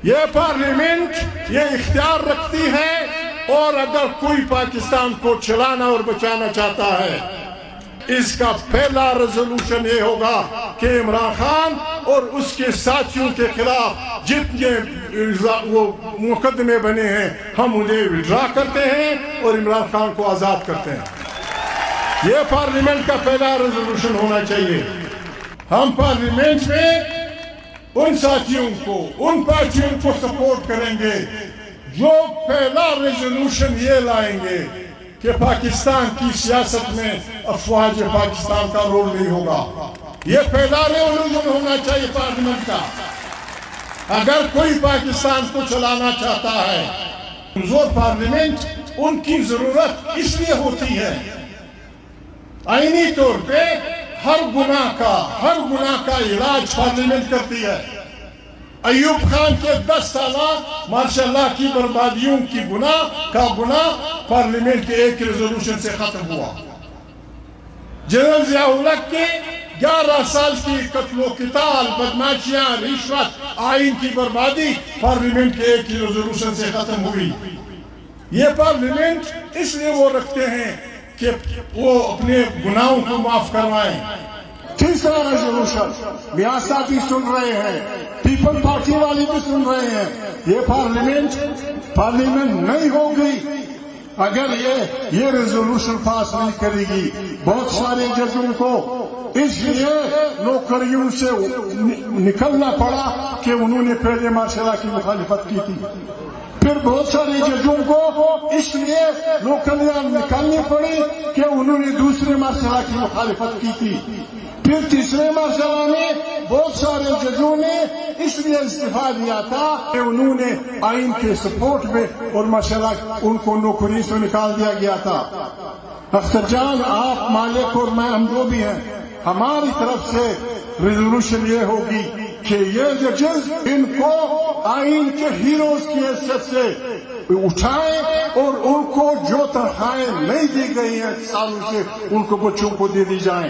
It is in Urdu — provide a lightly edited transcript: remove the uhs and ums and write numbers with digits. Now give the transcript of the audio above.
یہ پارلیمنٹ یہ اختیار رکھتی ہے اور اگر کوئی پاکستان کو چلانا اور بچانا چاہتا ہے اس کا پہلا ریزولوشن یہ ہوگا کہ عمران خان اور اس کے ساتھیوں کے خلاف جتنے وہ مقدمے بنے ہیں ہم انہیں وڈرا کرتے ہیں اور عمران خان کو آزاد کرتے ہیں۔ یہ پارلیمنٹ کا پہلا ریزولوشن ہونا چاہیے۔ ہم پارلیمنٹ میں ان ساتھیوں کو ان پارٹیوں کو سپورٹ کریں گے جو پہلا ریزولوشن یہ لائیں گے کہ پاکستان کی سیاست میں افواج پاکستان کا رول نہیں ہوگا۔ یہ پہلا ریزولوشن ہونا چاہیے پارلیمنٹ کا۔ اگر کوئی پاکستان کو چلانا چاہتا ہے کمزور پارلیمنٹ ان کی ضرورت اس لیے ہوتی ہے، آئینی طور پہ ہر گناہ کا علاج پارلیمنٹ کرتی ہے۔ ایوب خان کے 10 سالہ ماشاءاللہ کی بربادیوں کی گناہ پارلیمنٹ کے ایک ریزولوشن سے ختم ہوا۔ جنرل ضیاء الحق کے 11 سال کی قتل و قتال، بدماشیاں، رشوت، آئین کی بربادی پارلیمنٹ کے ایک ریزولوشن سے ختم ہوئی۔ یہ پارلیمنٹ اس لیے وہ رکھتے ہیں کہ وہ اپنے گناہوں کو معاف کروائیں۔ تیسرا ریزولوشن میاں صاحب بھی سن رہے ہیں، پیپل پارٹی والی بھی سن رہے ہیں، یہ پارلیمنٹ نہیں ہوگی اگر یہ ریزولوشن پاس نہیں کرے گی۔ بہت سارے ججوں کو اس لیے نوکریوں سے نکلنا پڑا کہ انہوں نے پہلے مارشل لا کی مخالفت کی تھی۔ پھر بہت سارے ججوں کو اس لیے نوکریاں نکالنی پڑی کہ انہوں نے دوسرے مارشل لا کی مخالفت کی تھی۔ پھر تیسرے مارشل لا میں بہت سارے ججوں نے اس لیے استعفیٰ دیا تھا کہ انہوں نے آئین کے سپورٹ میں اور مارشل لا ان کو نوکری سے نکال دیا گیا تھا۔ اختر جان، آپ، مالک اور میں، ہم جو بھی ہیں، ہماری طرف سے ریزولوشن یہ ہوگی کہ یہ ججز ان کو آئین کے ہیروز کی حیثیت سے اٹھائیں اور ان کو جو تنخواہیں نہیں دی گئی ہیں سالوں سے ان کو بچوں کو دے دی جائیں۔